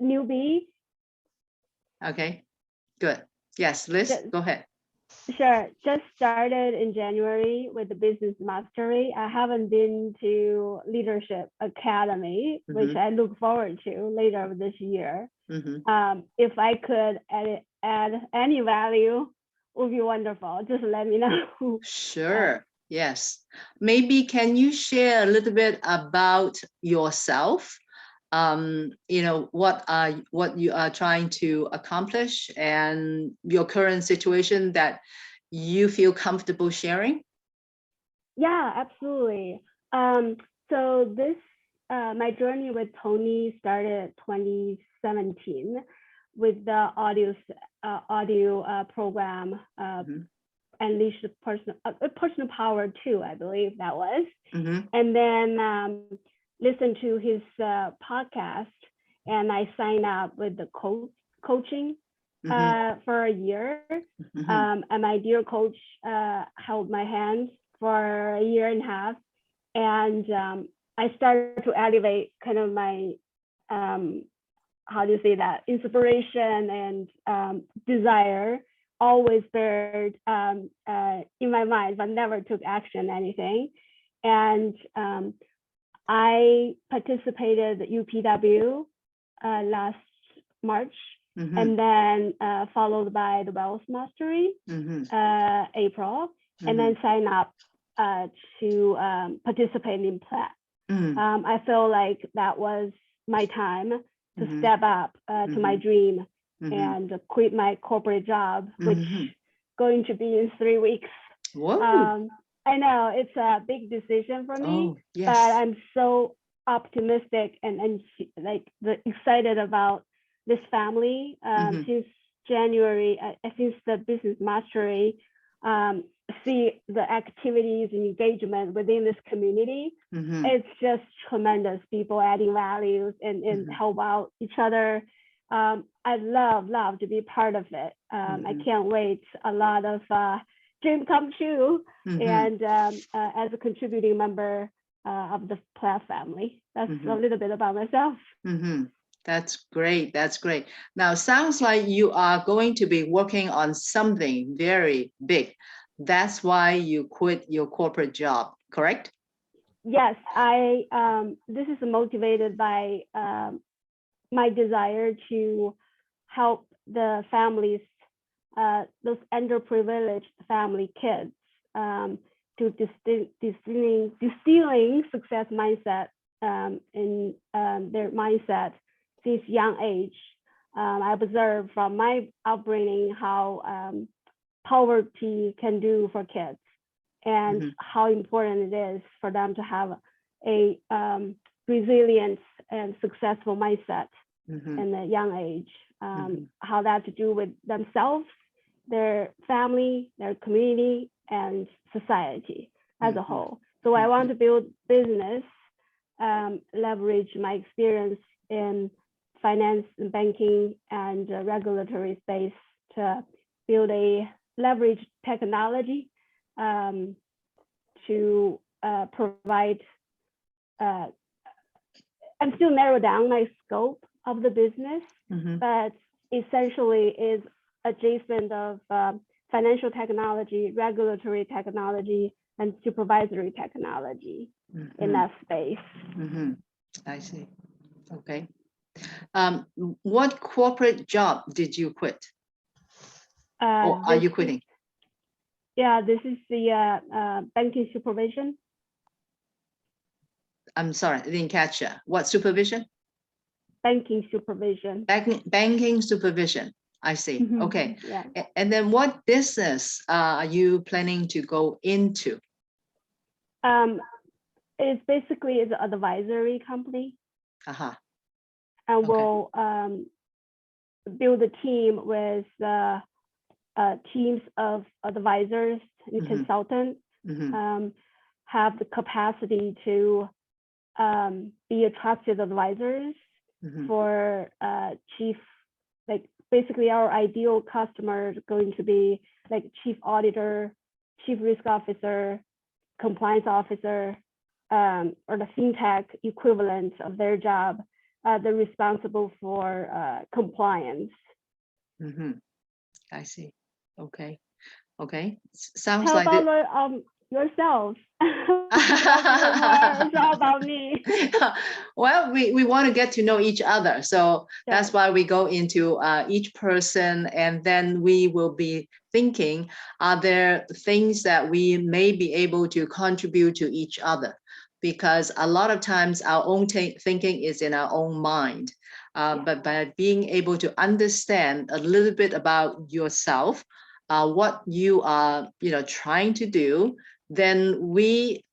newbie. Okay, good. Yes, Liz, go ahead. Sure. Just started in January with the business mastery. I haven't been to leadership academy, which I look forward to later this year. If I could add any value, would be wonderful. Just let me know. Sure. Yes. Maybe can you share a little bit about yourself? What you are trying to accomplish and your current situation that you feel comfortable sharing? Yeah, absolutely. So this my journey with Tony started 2017 with the audio program Unleash Personal Power 2, I believe that was. And then listened to his podcast, and I signed up with the coaching for a year. And my dear coach held my hand for a year and a half, and I started to elevate kind of my how do you say that, inspiration and desire always buried in my mind, but never took action anything. And I participated at UPW last March, and then followed by the Wealth Mastery April, and then sign up to participate in PLAT. I feel like that was my time to step up to my dream and quit my corporate job, which going to be in 3 weeks. I know it's a big decision for me, but I'm so optimistic and like excited about this family. Since January, since the business mastery, see the activities and engagement within this community. It's just tremendous. People adding values and help out each other. I love to be part of it. I can't wait. A lot of dream come true, and as a contributing member of the PLAT family. That's a little bit about myself. That's great. That's great. Now, sounds like you are going to be working on something very big. That's why you quit your corporate job, correct? Yes, this is motivated by my desire to help the families, those underprivileged family kids, to distilling success mindset in their mindset since young age. I observed from my upbringing how poverty can do for kids, and how important it is for them to have a resilient and successful mindset in a young age. How that to do with themselves, their family, their community, and society as a whole. So I want to build business, leverage my experience in finance and banking and regulatory space to build a leverage technology to provide and still narrow down my scope of the business, but essentially is adjacent of financial technology, regulatory technology, and supervisory technology in that space. I see. Okay. What corporate job did you quit? Or are you quitting? Yeah, this is the banking supervision. I'm sorry, I didn't catch that. What supervision? Banking supervision. Banking supervision. I see. Okay. Yeah. And then what business are you planning to go into? It's basically an advisory company. And we'll build a team with teams of advisors and consultants, have the capacity to be a trusted advisors for chief, like basically our ideal customer is going to be like chief auditor, chief risk officer, compliance officer, or the fintech equivalent of their job, the responsible for compliance. I see. Okay. Okay. Sounds How like it. about yourself? About you more, so about me. Well, we want to get to know each other. So that's Sure. why we go into each person, and then we will be thinking, are there things that we may be able to contribute to each other? Because a lot of times our own thinking is in our own mind. But by being able to understand a little bit about yourself, what you are, trying to do, then we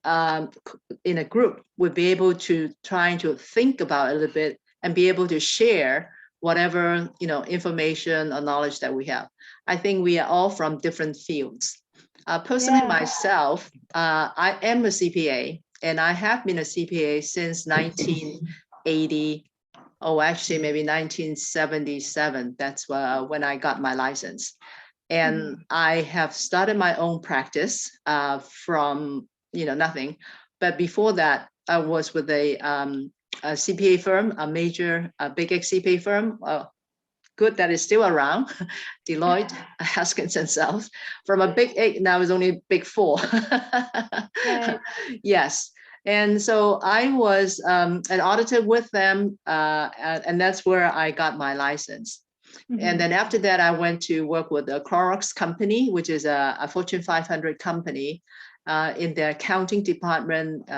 in a group would be able to try to think about a little bit and be able to share whatever information or knowledge that we have. I think we are all from different fields. Personally, myself, I am a CPA, and I have been a CPA since 1980. Oh, actually, maybe 1977. That's when I got my license. And I have started my own practice from nothing. But before that, I was with a CPA firm, a major, big CPA firm. Good that is still around. Deloitte, Haskins and Sells. From a big 8, now is only big 4. Right. Yes. And so I was an auditor with them, and that's where I got my license. And then after that, I went to work with the Clorox company, which is a Fortune 500 company in their accounting department,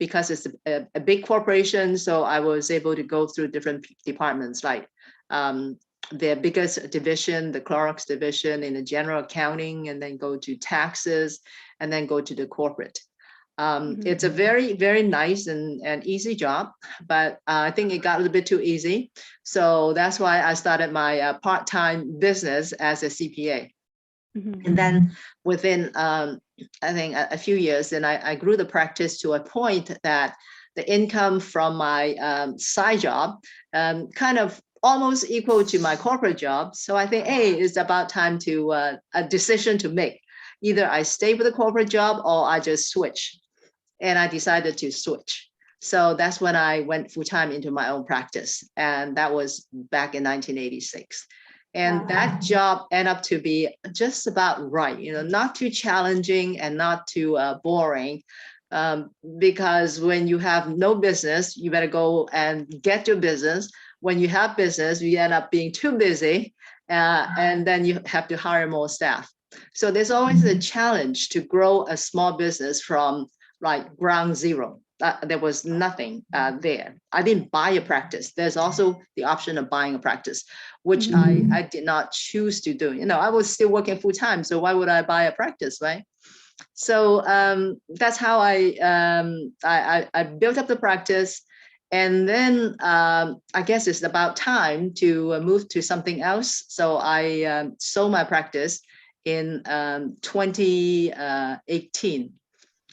because it's a big corporation. So I was able to go through different departments, like their biggest division, the Clorox division, in the general accounting, and then go to taxes, and then go to the corporate. It's a very, very nice and easy job, but I think it got a little bit too easy. So that's why I started my part-time business as a CPA. And then within, I think a few years, then I grew the practice to a point that the income from my side job kind of almost equal to my corporate job. So I think, hey, it's about time to a decision to make. Either I stay with the corporate job or I just switch. And I decided to switch. So that's when I went full-time into my own practice. And that was back in 1986. And that job ended up to be just about right, not too challenging and not too boring. Because when you have no business, you better go and get your business. When you have business, you end up being too busy, and then you have to hire more staff. So there's always a challenge to grow a small business from like ground zero. There was nothing there. I didn't buy a practice. There's also the option of buying a practice, which I did not choose to do. I was still working full time, so why would I buy a practice, right? So that's how I built up the practice. And then I guess it's about time to move to something else. So I sold my practice in 2018.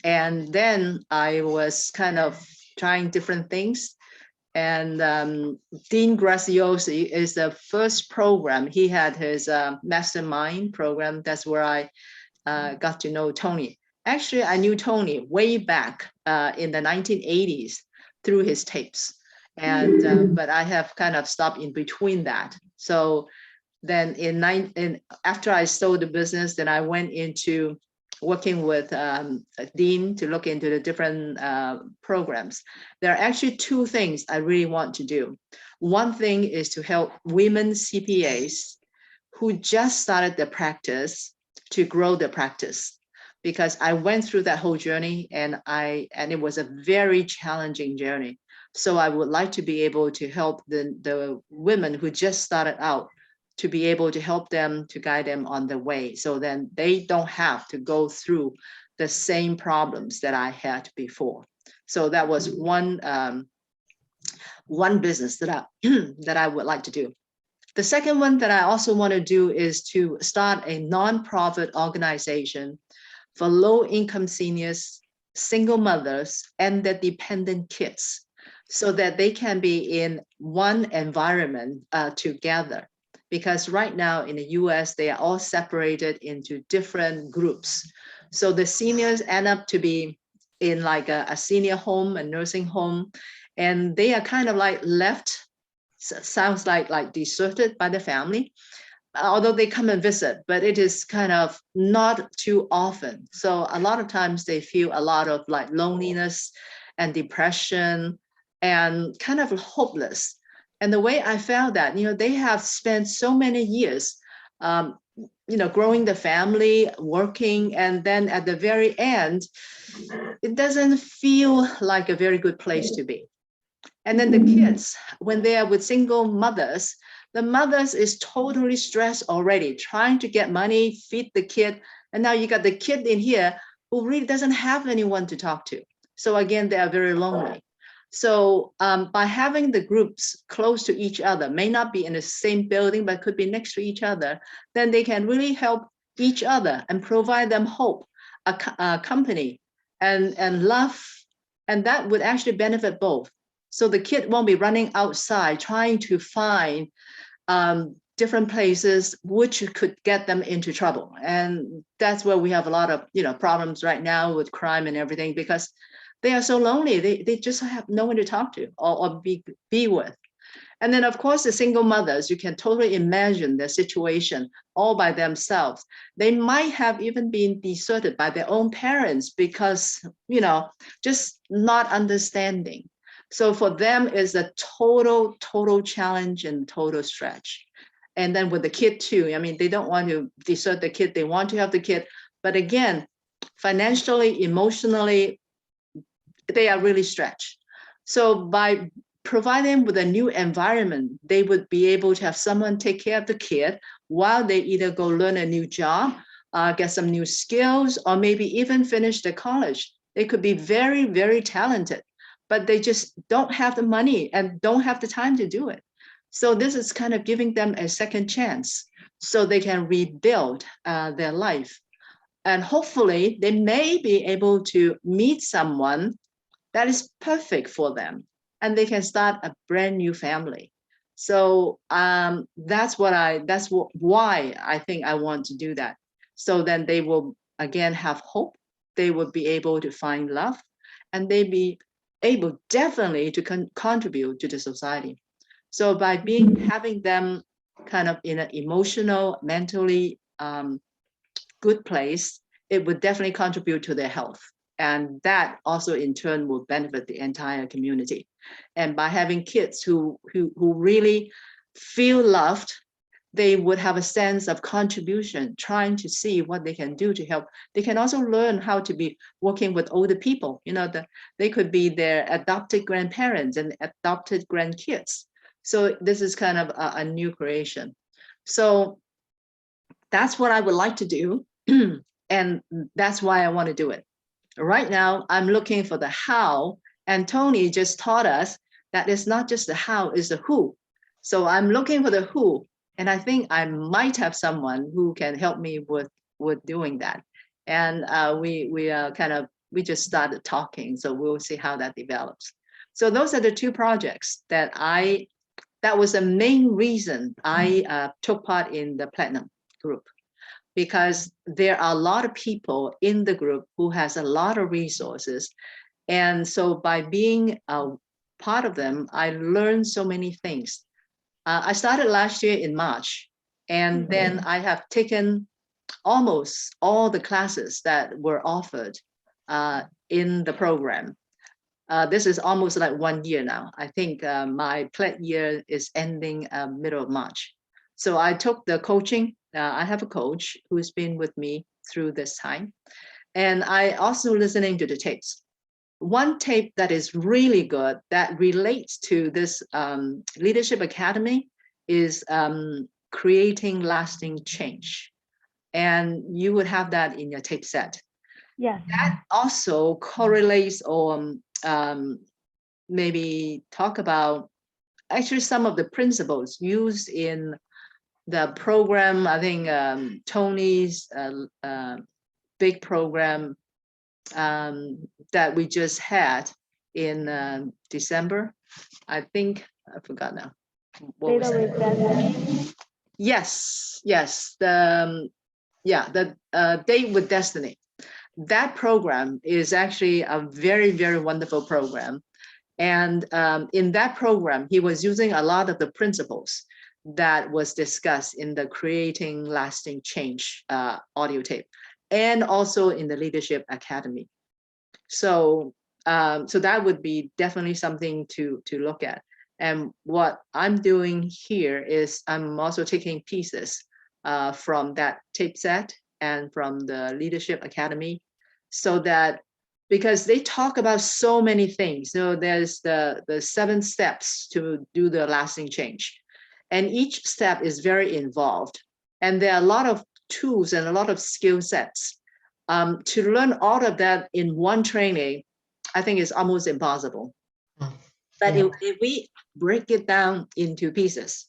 And then I was kind of trying different things. And Dean Graziosi is the first program. He had his mastermind program. That's where I got to know Tony. Actually, I knew Tony way back in the 1980s through his tapes. And but I have kind of stopped in between that. So then after I sold the business, then I went into working with Dean to look into the different programs. There are actually two things I really want to do. One thing is to help women CPAs who just started their practice to grow their practice, because I went through that whole journey and it was a very challenging journey. So I would like to be able to help the women who just started out, to be able to help them, to guide them on the way, so then they don't have to go through the same problems that I had before. So that was one business that I would like to do. The second one that I also want to do is to start a nonprofit organization for low-income seniors, single mothers, and their dependent kids, so that they can be in one environment together. Because right now in the US, they are all separated into different groups. So the seniors end up to be in like a senior home, a nursing home, and they are kind of like left, sounds like deserted by the family, although they come and visit, but it is kind of not too often. So a lot of times they feel a lot of like loneliness and depression and kind of hopeless. And the way I found that, they have spent so many years, growing the family, working, and then at the very end, it doesn't feel like a very good place to be. And then the kids, when they are with single mothers, the mothers is totally stressed already, trying to get money, feed the kid. And now you got the kid in here who really doesn't have anyone to talk to. So again, they are very lonely. So by having the groups close to each other, may not be in the same building, but could be next to each other, then they can really help each other and provide them hope, a company, and love. And that would actually benefit both. So the kid won't be running outside trying to find different places which could get them into trouble. And that's where we have a lot of problems right now with crime and everything, because they are so lonely. They just have no one to talk to or be with. And then, of course, the single mothers, you can totally imagine their situation all by themselves. They might have even been deserted by their own parents because, just not understanding. So for them, it's a total challenge and total stretch. And then with the kid too, I mean, they don't want to desert the kid. They want to have the kid. But again, financially, emotionally, they are really stretched. So by providing with a new environment, they would be able to have someone take care of the kid while they either go learn a new job, get some new skills, or maybe even finish the college. They could be very, very talented, but they just don't have the money and don't have the time to do it. So this is kind of giving them a second chance so they can rebuild their life. And hopefully they may be able to meet someone that is perfect for them, and they can start a brand new family. So that's why I think I want to do that. So then they will again have hope. They will be able to find love, and they be able definitely to contribute to the society. So by having them kind of in an emotional, mentally good place, it would definitely contribute to their health. And that also in turn will benefit the entire community. And by having kids who really feel loved, they would have a sense of contribution, trying to see what they can do to help. They can also learn how to be working with older people. They could be their adopted grandparents and adopted grandkids. So this is kind of a new creation. So that's what I would like to do. And that's why I want to do it. Right now, I'm looking for the how, and Tony just taught us that it's not just the how, it's the who. So I'm looking for the who, and I think I might have someone who can help me with doing that. And we just started talking, so we'll see how that develops. So those are the two projects that was the main reason I took part in the Platinum group, because there are a lot of people in the group who has a lot of resources. And so by being a part of them, I learned so many things. I started last year in March, and then I have taken almost all the classes that were offered in the program. This is almost like 1 year now. I think my pledge year is ending middle of March. So I took the coaching. I have a coach who's been with me through this time. And I also listening to the tapes. One tape that is really good that relates to this Leadership Academy is Creating Lasting Change. And you would have that in your tape set. Yes. That also correlates or maybe talk about actually some of the principles used in the program. I think Tony's big program that we just had in December. I think I forgot now. What was Data with Destiny. Yes. The Date with Destiny. That program is actually a very, very wonderful program. And in that program, he was using a lot of the principles that was discussed in the Creating Lasting Change audio tape, and also in the Leadership Academy. So, so that would be definitely something to look at. And what I'm doing here is I'm also taking pieces from that tape set and from the Leadership Academy, so that, because they talk about so many things. So there's the 7 steps to do the lasting change. And each step is very involved. And there are a lot of tools and a lot of skill sets. To learn all of that in one training, I think is almost impossible. But if we break it down into pieces,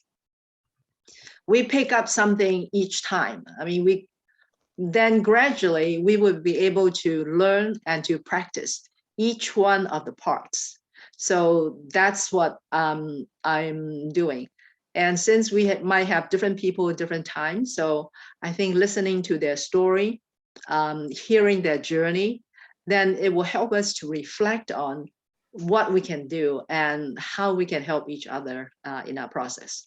we pick up something each time. I mean, then gradually we would be able to learn and to practice each one of the parts. So that's what I'm doing. And since we might have different people at different times, so I think listening to their story, hearing their journey, then it will help us to reflect on what we can do and how we can help each other in our process.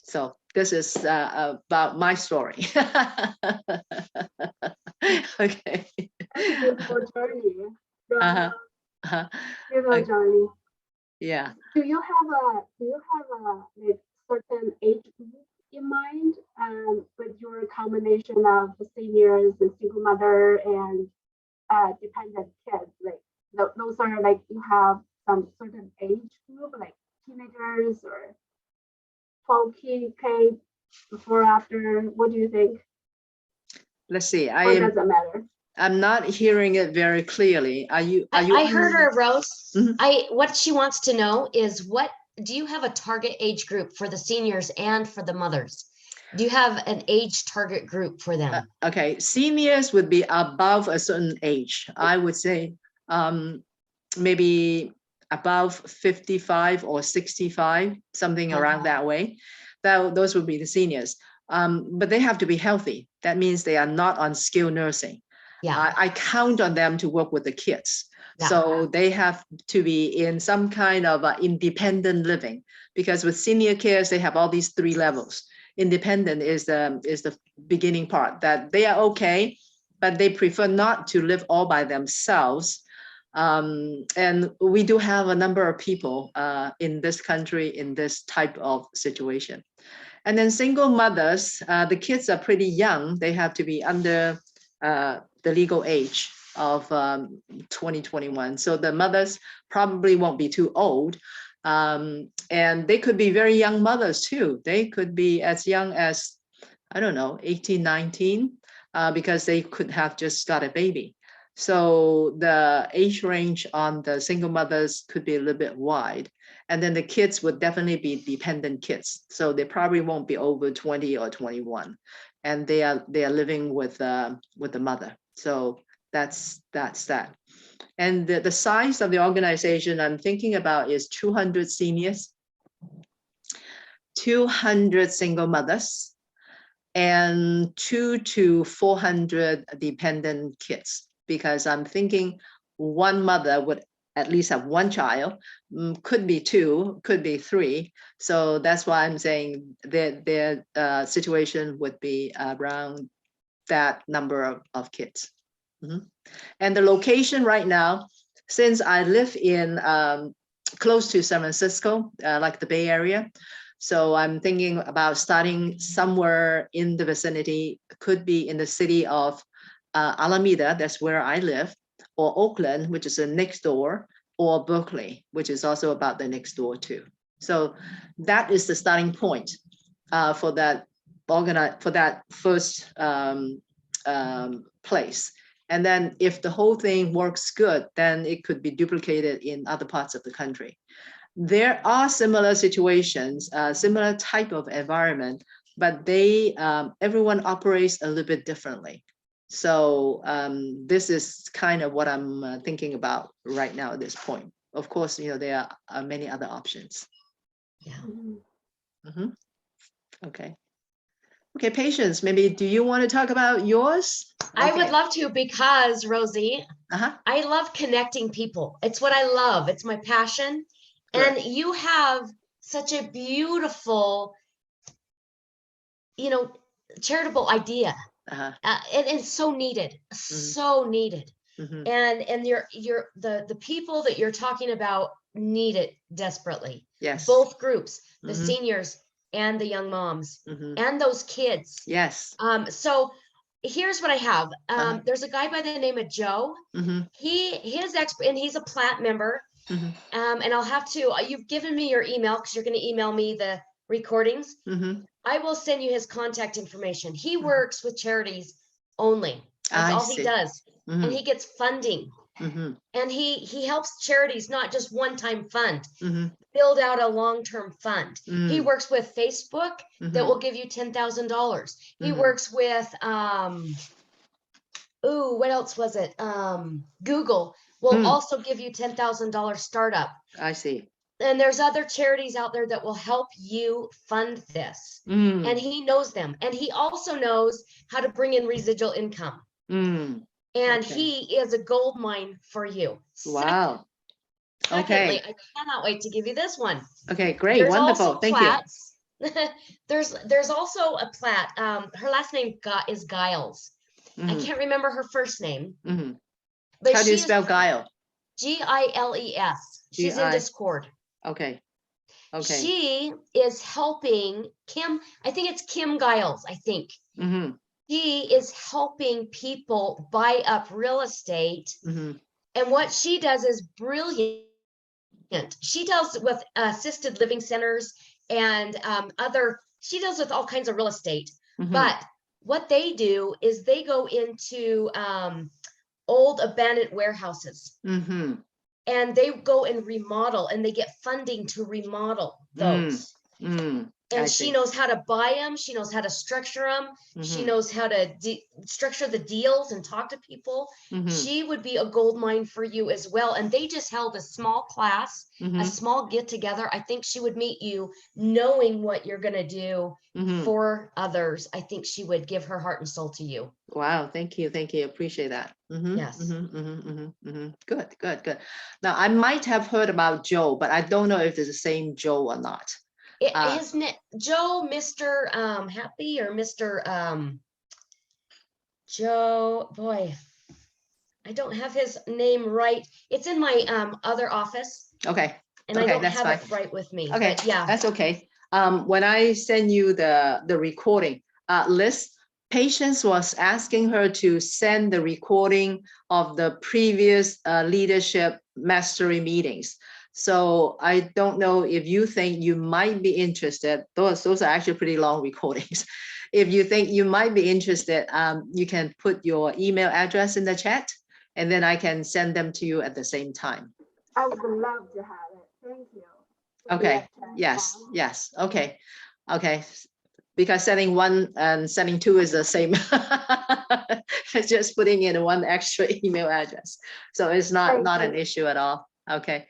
So this is about my story. Okay. Beautiful journey. Okay. Journey. Yeah. Do you have a like certain age group in mind with your combination of seniors and single mother and dependent kids? Like those are like, you have some certain age group like teenagers or 12K before, after? What do you think? Let's see. Or does it matter? I'm not hearing it very clearly. Are you? I heard her, Rose. Mhm. What she wants to know is, what do you have a target age group for the seniors and for the mothers? Do you have an age target group for them? Okay, seniors would be above a certain age. I would say maybe above 55 or 65, something around that way. Those would be the seniors. But they have to be healthy. That means they are not on skilled nursing. Yeah. I count on them to work with the kids. Yeah. So they have to be in some kind of independent living, because with senior cares, they have all these 3 levels. Independent is the beginning part, that they are okay, but they prefer not to live all by themselves. And we do have a number of people in this country in this type of situation. And then single mothers, the kids are pretty young. They have to be under the legal age of 2021. So the mothers probably won't be too old. And they could be very young mothers too. They could be as young as, I don't know, 18, 19, because they could have just got a baby. So the age range on the single mothers could be a little bit wide. And then the kids would definitely be dependent kids. So they probably won't be over 20 or 21. And they are living with the mother. So that's that. And the size of the organization I'm thinking about is 200 seniors, 200 single mothers, and 200 to 400 dependent kids, because I'm thinking one mother would at least have 1 child, could be 2, could be 3. So that's why I'm saying their situation would be around that number of kids. And the location right now, since I live in close to San Francisco, like the Bay Area, so I'm thinking about starting somewhere in the vicinity, could be in the city of Alameda, that's where I live, or Oakland, which is next door, or Berkeley, which is also about the next door too. So that is the starting point for that first place. And then if the whole thing works good, then it could be duplicated in other parts of the country. There are similar situations, similar type of environment, but they everyone operates a little bit differently. So this is kind of what I'm thinking about right now at this point. Of course, there are many other options. Yeah. Okay. Okay, Patience, maybe do you want to talk about yours? I would Okay. love to, because Rosie, Uh-huh. I love connecting people. It's what I love. It's my passion. Good. And you have such a beautiful, charitable idea. Uh-huh. And it's so needed, so needed. Mhm. And the people that you're talking about need it desperately. Yes. Both groups, the Mhm. seniors and the young moms Mhm. and those kids. Yes. So here's what I have. Uh-huh. There's a guy by the name of Joe. Mhm. He is expert, and he's a plat member. Mhm. And I'll have to, you've given me your email, because you're going to email me the recordings. Mhm. I will send you his contact information. He works with charities only. That's I all he see. does. And Mhm. he gets funding. Mhm. And he helps charities, not just one-time fund, Mhm. build out a long-term fund. He Mm. works with Facebook that Mhm. will give you $10,000. He Mhm. works with what else was it? Google will also give you $10,000 startup. I see. And there's other charities out there that will help you fund this. Mm. And he knows them. And he also knows how to bring in residual income. Mm. And Okay. he is a gold mine for you. Wow. Secondly, Okay. I cannot wait to give you this one. Okay, great. There's Wonderful. also Thank you. plats. There's also a plat. Her last name is Giles. I Mhm. can't remember her first name, Mhm. but How do you she is spell guile? Giles. She's in G-I. Discord. Okay. Okay. She is helping Kim. I think it's Kim Giles. I think Mhm. she is helping people buy up real estate. Mhm. And what she does is brilliant. She deals with assisted living centers and she deals with all kinds of real estate. Mhm. But what they do is they go into old abandoned warehouses, Mhm. and they go and remodel, and they get funding to remodel those. Mm. I And she see. knows how to buy them. She knows how to structure them. She Mhm. knows how to structure the deals and talk to people. Mhm. She would be a gold mine for you as well. And they just held a small class, a Mhm. small get together. I think she would meet you knowing what you're going to do Mhm. for others. I think she would give her heart and soul to you. Wow, thank you. Thank you. Appreciate that. Mhm. Yes. Mhm. Mhm. Mhm. Mhm. Good, good, good. Now, I might have heard about Joe, but I don't know if it's the same Joe or not. His name, Joe, Mr. Happy, or Mr. Joe, boy, I don't have his name right. It's in my other office, Okay. and I Okay, don't that's have fine. it right with me. Okay, But yeah, that's okay. When I send you the recording, Liz, Patience was asking her to send the recording of the previous leadership mastery meetings. So I don't know if you think you might be interested. Those are actually pretty long recordings. If you think you might be interested, you can put your email address in the chat, and then I can send them to you at the same time. I would love to have it. Thank you. Okay, yes, yes, okay, okay. Because setting 1 and setting 2 is the same. It's just putting in one extra email address. So it's not an issue at all. Okay.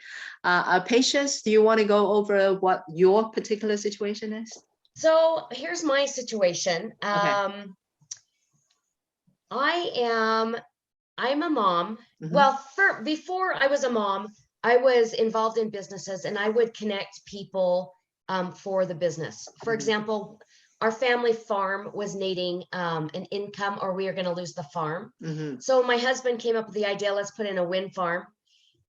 Patience, do you want to go over what your particular situation is? so here's my situation. Okay. I'm a mom. Mhm. Well, before I was a mom, I was involved in businesses, and I would connect people for the business. For Mhm. example, our family farm was needing an income, or we were going to lose the farm. Mhm. So my husband came up with the idea, let's put in a wind farm.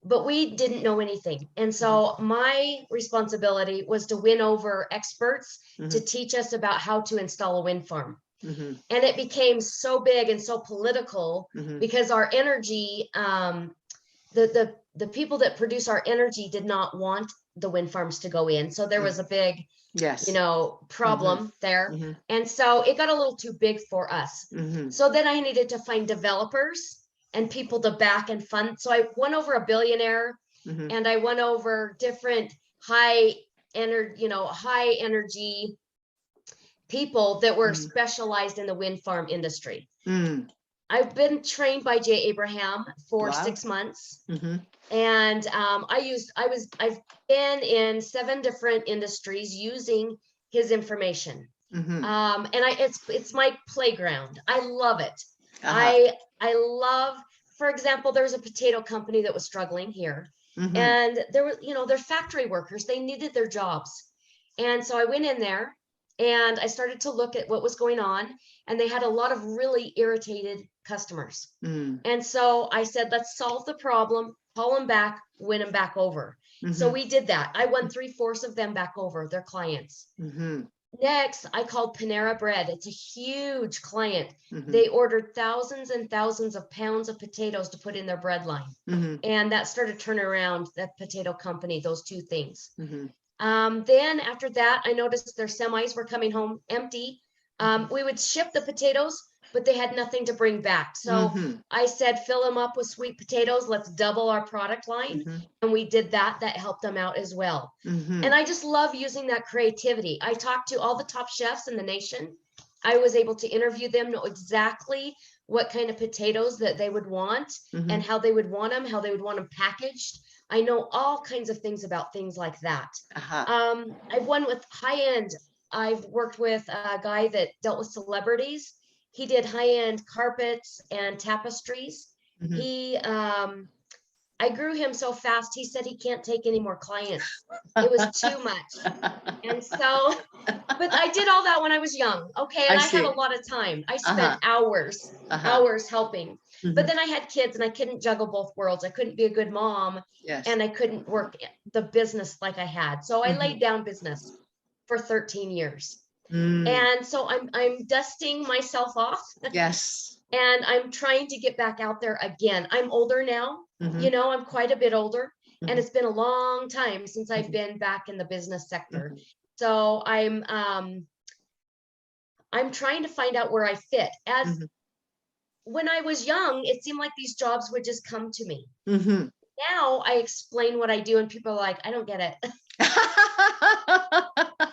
But we didn't know anything. And so my responsibility was to win over experts to Mhm. teach us about how to install a wind farm. Mhm. And it became so big and so political Mhm. because our energy, the people that produce our energy did not want the wind farms to go in. So there was a big, Yes. problem there. Mhm. And so it got a little too big for us. Mhm. So then I needed to find developers and people to back and fund. So I won over a billionaire, Mhm. and I won over different high energy people that were Mhm. specialized in the wind farm industry. Mm. I've been trained by Jay Abraham for Wow. 6 months. Mhm. And I've been in 7 different industries using his information. Mhm. And it's my playground. I love it. Uh-huh. I love, for example, there's a potato company that was struggling here, Mhm. and there were, they're factory workers. They needed their jobs. And so I went in there and I started to look at what was going on, and they had a lot of really irritated customers. Mm. And so I said, let's solve the problem, call them back, win them back over. So Mhm. we did that. I won 3/4 of them back over, their clients. Mhm. Next, I called Panera Bread. It's a huge client. Mhm. They ordered thousands and thousands of pounds of potatoes to put in their bread line. Mhm. And that started turning around that potato company, those two things. Mhm. Then after that, I noticed their semis were coming home empty. We would ship the potatoes, but they had nothing to bring back. So Mhm. I said, fill them up with sweet potatoes. Let's double our product line. Mhm. And we did that. That helped them out as well. Mhm. And I just love using that creativity. I talked to all the top chefs in the nation. I was able to interview them, know exactly what kind of potatoes that they would want Mhm. and how they would want them, how they would want them packaged. I know all kinds of things about things like that. Uh-huh. I've won with high end. I've worked with a guy that dealt with celebrities. He did high end carpets and tapestries. Mhm. I grew him so fast, he said he can't take any more clients. It was too much. And so, but I did all that when I was young. Okay. I And I had a see. lot of time. I Uh-huh. spent hours, Uh-huh. hours helping. But Mhm. then I had kids and I couldn't juggle both worlds. I couldn't be a good mom Yes. and I couldn't work the business like I had. So I Mhm. laid down business for 13 years. Mm. And so I'm dusting myself off Yes. and I'm trying to get back out there again. I'm older now. Mhm. I'm quite a bit older, and Mhm. it's been a long time since I've Mhm. been back in the business sector. Mhm. So I'm trying to find out where I fit. As Mhm. when I was young, it seemed like these jobs would just come to me. Mhm. Now I explain what I do, and people are like, I don't get it.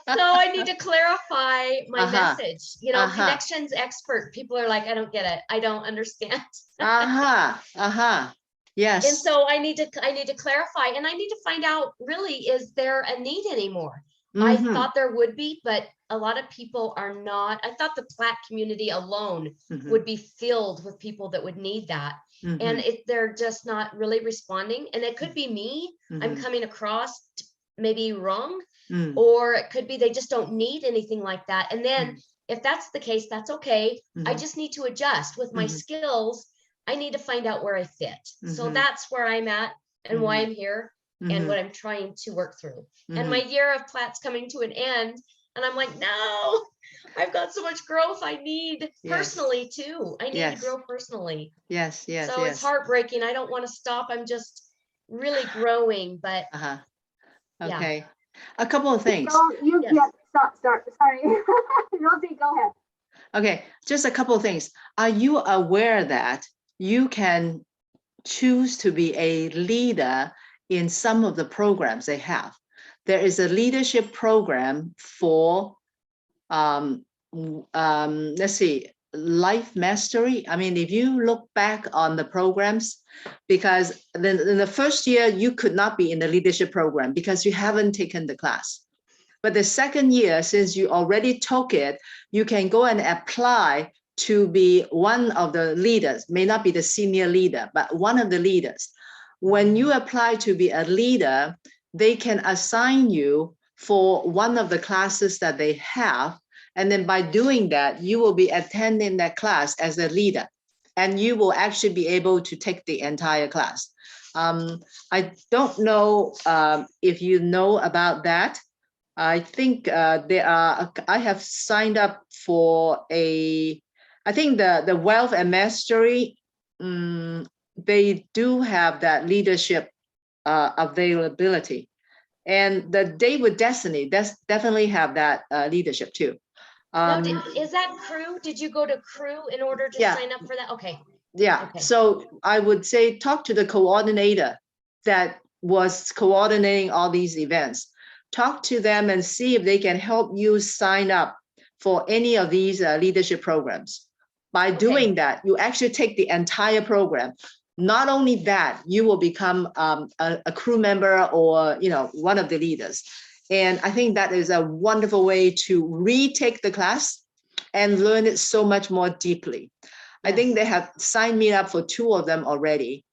So I need to clarify my Uh-huh. message. Uh-huh. Connections expert. People are like, I don't get it. I don't understand. Uh-huh. Uh-huh. Yes. And so I need to clarify, and I need to find out, really, is there a need anymore? I Mhm. thought there would be, but a lot of people are not. I thought the Platte community alone Mhm. would be filled with people that would need that. And Mhm. they're just not really responding. And it could be me. I'm Mhm. coming across maybe wrong, Mm. or it could be they just don't need anything like that. And then Mhm. if that's the case, that's okay. I Mhm. just need to adjust with my Mhm. skills. I need to find out where I fit. So Mhm. that's where I'm at and why Mhm. I'm here and Mhm. what I'm trying to work through. And Mhm. my year of Platte's coming to an end. And I'm like, no, I've got so much growth I need Yes. personally too. I need to Yes. grow personally. Yes. Yes. So it's Yes. heartbreaking. I don't want to stop. I'm just really growing, but Uh-huh. yeah. Okay. A couple of things. Yes. Yeah, stop, sorry. Rosie, go ahead. Okay, just a couple of things. Are you aware that you can choose to be a leader in some of the programs they have? There is a leadership program for, let's see, life mastery. I mean, if you look back on the programs, because then in the first year, you could not be in the leadership program because you haven't taken the class. But the second year, since you already took it, you can go and apply to be one of the leaders, may not be the senior leader, but one of the leaders. When you apply to be a leader, they can assign you for one of the classes that they have. And then by doing that, you will be attending that class as a leader, and you will actually be able to take the entire class. I don't know if you know about that. I think I have signed up for I think the wealth and mastery, they do have that leadership availability. And the Day with Destiny, that's definitely have that leadership too. Now, is that Crew? Did you go to Crew in order to Yeah. sign up for that? Okay. Yeah, Okay. so I would say talk to the coordinator that was coordinating all these events. Talk to them and see if they can help you sign up for any of these leadership programs. By doing that, you actually take the entire program. Not only that, you will become a crew member or one of the leaders. And I think that is a wonderful way to retake the class and learn it so much more deeply. I think they have signed me up for 2 of them already.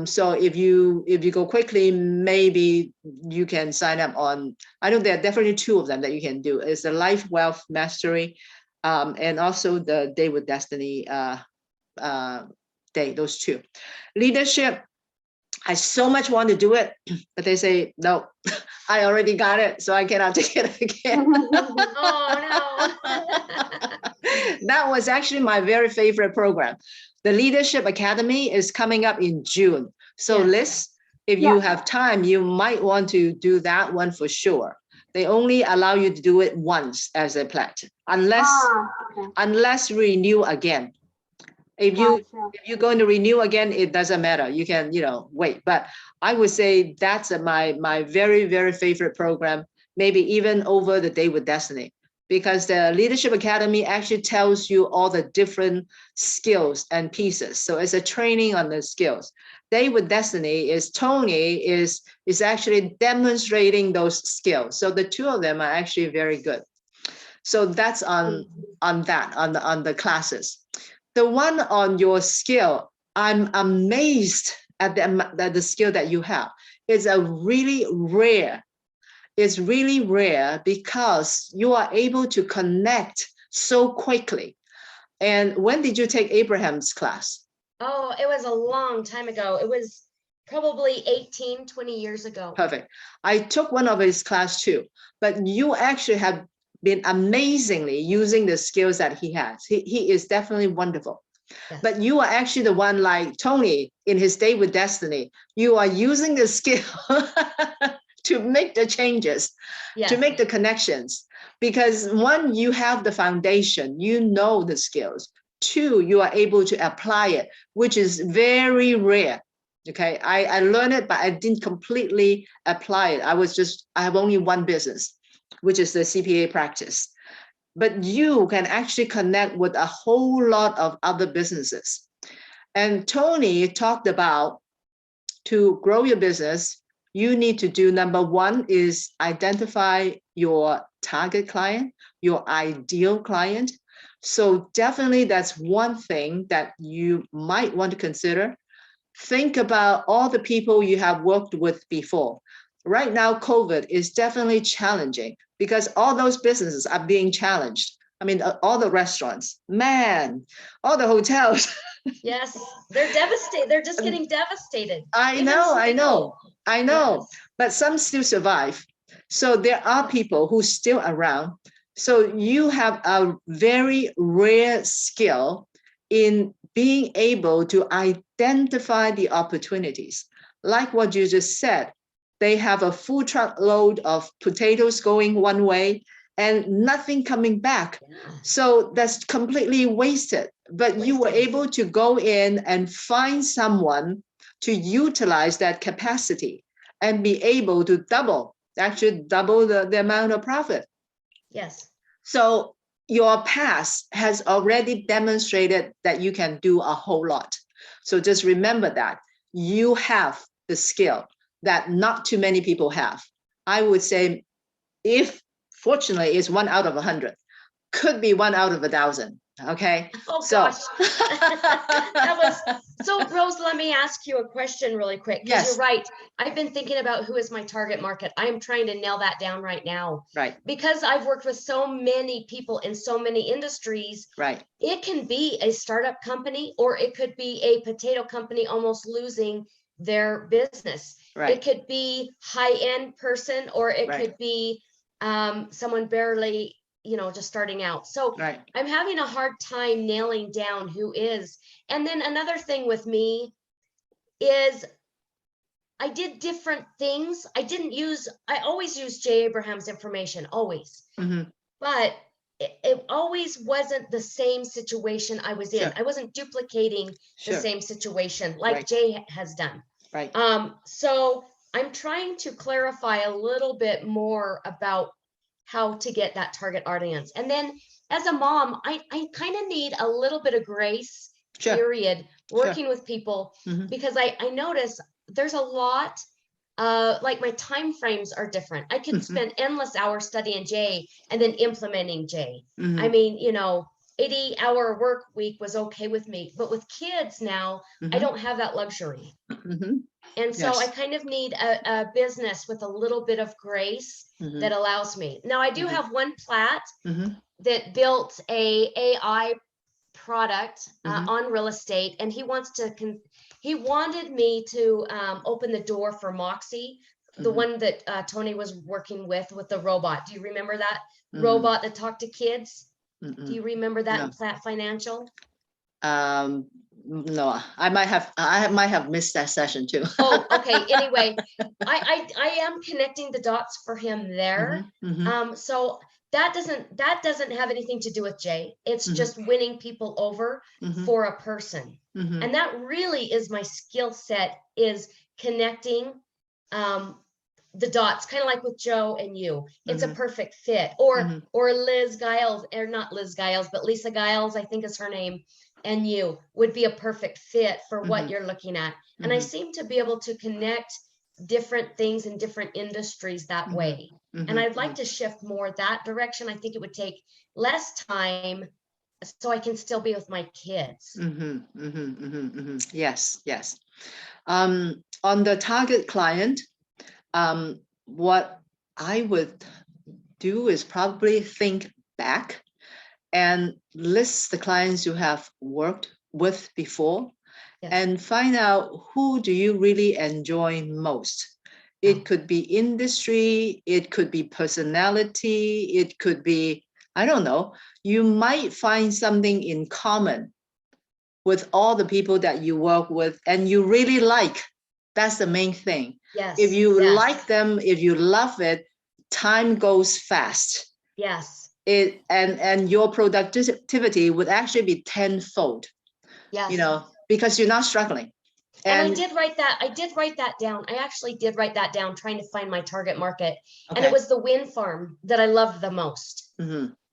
So if you go quickly, maybe you can sign up on, I know there are definitely 2 of them that you can do. It's the Life Wealth Mastery, and also the Day with Destiny day, those 2. Leadership, I so much want to do it, but they say, no, I already got it, so I cannot take it again. Oh, no. That was actually my very favorite program. The Leadership Academy is coming up in June. So Yes. Liz, if you have time, you might want to do that one for sure. They only allow you to do it once as a plat, unless renew again. If you're going to renew again, it doesn't matter. You can, wait. But I would say that's my very, very favorite program, maybe even over the Day with Destiny, because the Leadership Academy actually tells you all the different skills and pieces. So it's a training on the skills. Day with Destiny is Tony is actually demonstrating those skills. So the 2 of them are actually very good. So that's on the classes. The one on your skill, I'm amazed at the skill that you have. It's really rare because you are able to connect so quickly. And when did you take Abraham's class? Oh, it was a long time ago. It was probably 18, 20 years ago. Perfect. I took one of his class too, but you actually have been amazingly using the skills that he has. He is definitely wonderful. Yes. But you are actually the one like Tony in his Day with Destiny. You are using the skill to make the changes, to make the connections. Because 1, you have the foundation, you know the skills. 2, you are able to apply it, which is very rare. Okay, I learned it, but I didn't completely apply it. I have only one business, which is the CPA practice. But you can actually connect with a whole lot of other businesses. And Tony talked about, to grow your business, you need to do, number 1 is identify your target client, your ideal client. So definitely that's one thing that you might want to consider. Think about all the people you have worked with before. Right now, COVID is definitely challenging because all those businesses are being challenged. I mean, all the restaurants, man, all the hotels. Yes, they're devastated. They're just getting devastated. I know. Yes. But some still survive. So there are people who still around. So you have a very rare skill in being able to identify the opportunities. Like what you just said, they have a full truckload of potatoes going one way and nothing coming back. So that's completely wasted. But you were able to go in and find someone to utilize that capacity and be able to double the amount of profit. Yes. So your past has already demonstrated that you can do a whole lot. So just remember that you have the skill that not too many people have. I would say, if fortunately it's 1 out of 100, could be 1 out of 1,000. Okay. Oh gosh. That was so. Rose, let me ask you a question really quick. Yes. You're right. I've been thinking about who is my target market. I am trying to nail that down right now. Right. Because I've worked with so many people in so many industries. Right. It can be a startup company, or it could be a potato company almost losing their business. Right. It could be high-end person, or it could be someone barely, just starting out. So I'm having a hard time nailing down who is. And then another thing with me is I did different things. I always use Jay Abraham's information, always. Mm-hmm. But it always wasn't the same situation I was in. Sure. I wasn't duplicating the same situation like Jay has done. Right. So I'm trying to clarify a little bit more about how to get that target audience. And then as a mom, I kind of need a little bit of grace period working with people, because I notice there's a lot like my time frames are different. I could spend endless hours studying J and then implementing J. I mean, 80-hour work week was okay with me, but with kids now, I don't have that luxury. And so I kind of need a business with a little bit of grace that allows me. Now I do have one plat that built a AI product on real estate, and he wanted me to open the door for Moxie, the one that Tony was working with the robot. Do you remember that robot that talked to kids? Do you remember that in Plat Financial? No, I might have missed that session too. Oh, okay. Anyway, I am connecting the dots for him there. So that doesn't have anything to do with Jay. It's just winning people over for a person. And that really is my skill set, is connecting the dots, kind of like with Joe and you. It's a perfect fit. Or Liz Giles, or not Liz Giles, but Lisa Giles, I think is her name, and you would be a perfect fit for what you're looking at. And I seem to be able to connect different things in different industries that way. And I'd like to shift more that direction. I think it would take less time so I can still be with my kids. Yes, yes. On the target client, what I would do is probably think back and list the clients you have worked with before, and find out who do you really enjoy most. It could be industry, it could be personality, it could be, I don't know, you might find something in common with all the people that you work with and you really like. That's the main thing. Yes. If you like them, if you love it, time goes fast. Yes. And your productivity would actually be tenfold. Yes. Because you're not struggling. And I did write that down. I actually did write that down, trying to find my target market. Okay. And it was the wind farm that I loved the most.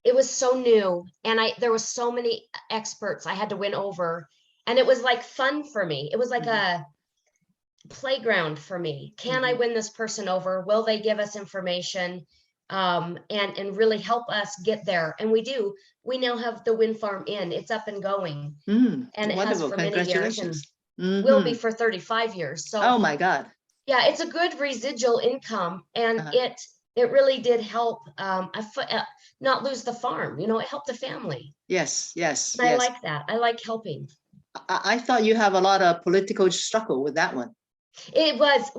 It was so new. And there was so many experts I had to win over. And it was like fun for me. It was like a playground for me. Can I win this person over? Will they give us information? And really help us get there. And we do. We now have the wind farm in. It's up and going. And it has for many years. And will be for 35 years. So, oh my God. Yeah, it's a good residual income. And it really did help not lose the farm. It helped the family. Yes, yes. And I like that. I like helping. I thought you have a lot of political struggle with that one. It was,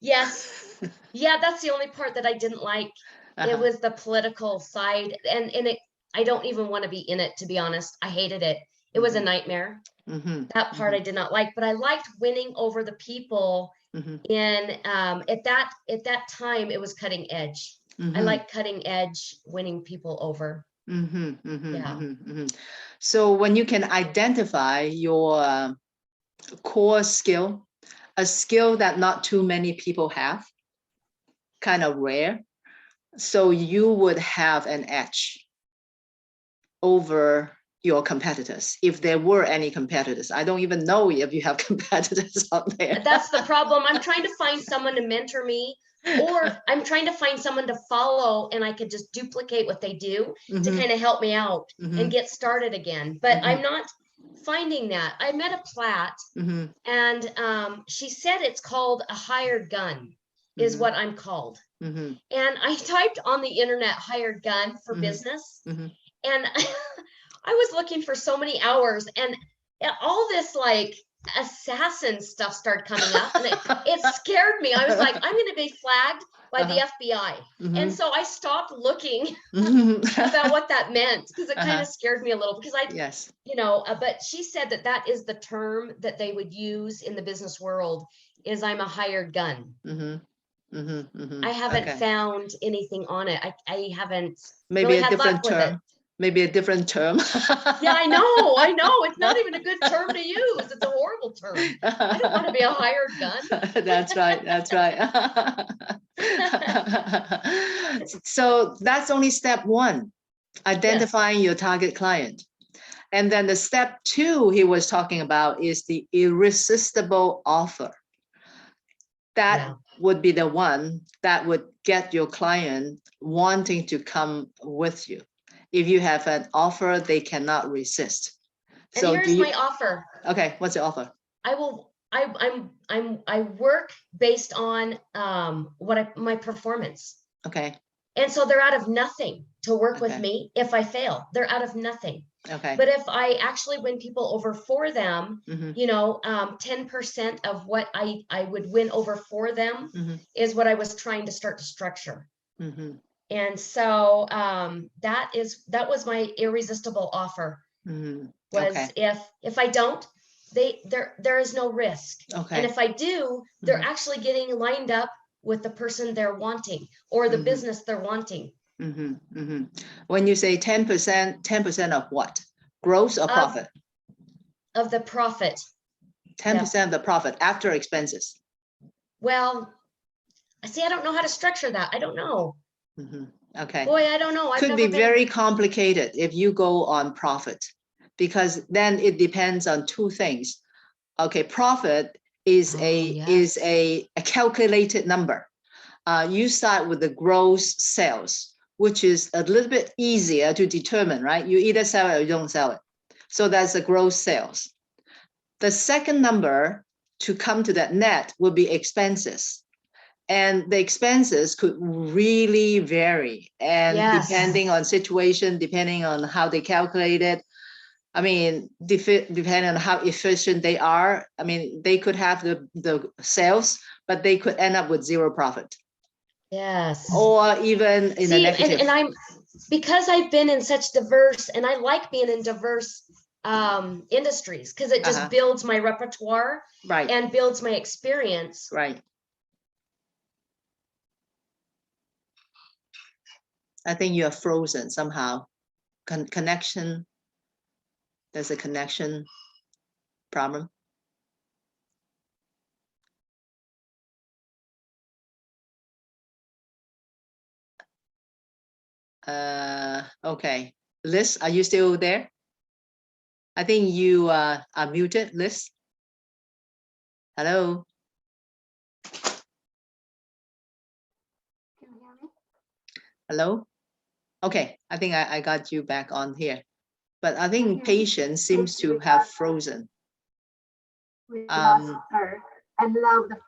yes. Yeah, that's the only part that I didn't like. It was the political side. And I don't even want to be in it, to be honest. I hated it. It was a nightmare. That part I did not like, but I liked winning over the people. And at that time, it was cutting edge. I like cutting edge, winning people over. So when you can identify your core skill, a skill that not too many people have, kind of rare, so you would have an edge over your competitors, if there were any competitors. I don't even know if you have competitors out there. That's the problem. I'm trying to find someone to mentor me, or I'm trying to find someone to follow, and I could just duplicate what they do to kind of help me out and get started again. But I'm not finding that. I met a plat, and she said it's called a hired gun, is what I'm called. And I typed on the internet hired gun for business, and I was looking for so many hours, and all this like assassin stuff started coming up, and it scared me. I was like, I'm going to be flagged by the FBI. And so I stopped looking about what that meant, because it kind of scared me a little, because but she said that is the term that they would use in the business world, is I'm a hired gun. I haven't found anything on it. I haven't maybe really a had different luck term. with it. Maybe a different term. Yeah, I know. It's not even a good term to use. It's a horrible term. I don't want to be a hired gun. That's right. That's right. So that's only step one, identifying your target client. And then the step two he was talking about is the irresistible offer. that would be the one that would get your client wanting to come with you. If you have an offer they cannot resist. And So here's my offer. Okay, what's your offer? I work based on my performance. Okay. And so they're out of nothing to work with me. If I fail, they're out of nothing. Okay. But if I actually win people over for them, 10% of what I would win over for them is what I was trying to start to structure. And so that was my irresistible offer. Was if I don't, there is no risk. And if I do, they're actually getting lined up with the person they're wanting or the business they're wanting. When you say 10% of what? Gross or profit? Of the profit. 10% of the profit after expenses. Well, see, I don't know how to structure that. I don't know. Okay. Boy, I don't know. Could be very complicated if you go on profit, because then it depends on two things. Okay, profit is a calculated number. You start with the gross sales, which is a little bit easier to determine, right? You either sell it or you don't sell it. So that's the gross sales. The second number to come to that net will be expenses. And the expenses could really vary. And depending on situation, depending on how they calculate it, I mean, depending on how efficient they are, I mean, they could have the sales, but they could end up with zero profit. Yes. Or even in a negative. And because I've been in such diverse, and I like being in diverse industries, because it just builds my repertoire and builds my experience. Right. I think you are frozen somehow. Connection. There's a connection problem. Okay. Liz, are you still there? I think you are muted, Liz. Hello. Hello. Okay, I think I got you back on here, but I think patience seems to have frozen. We lost her. I love the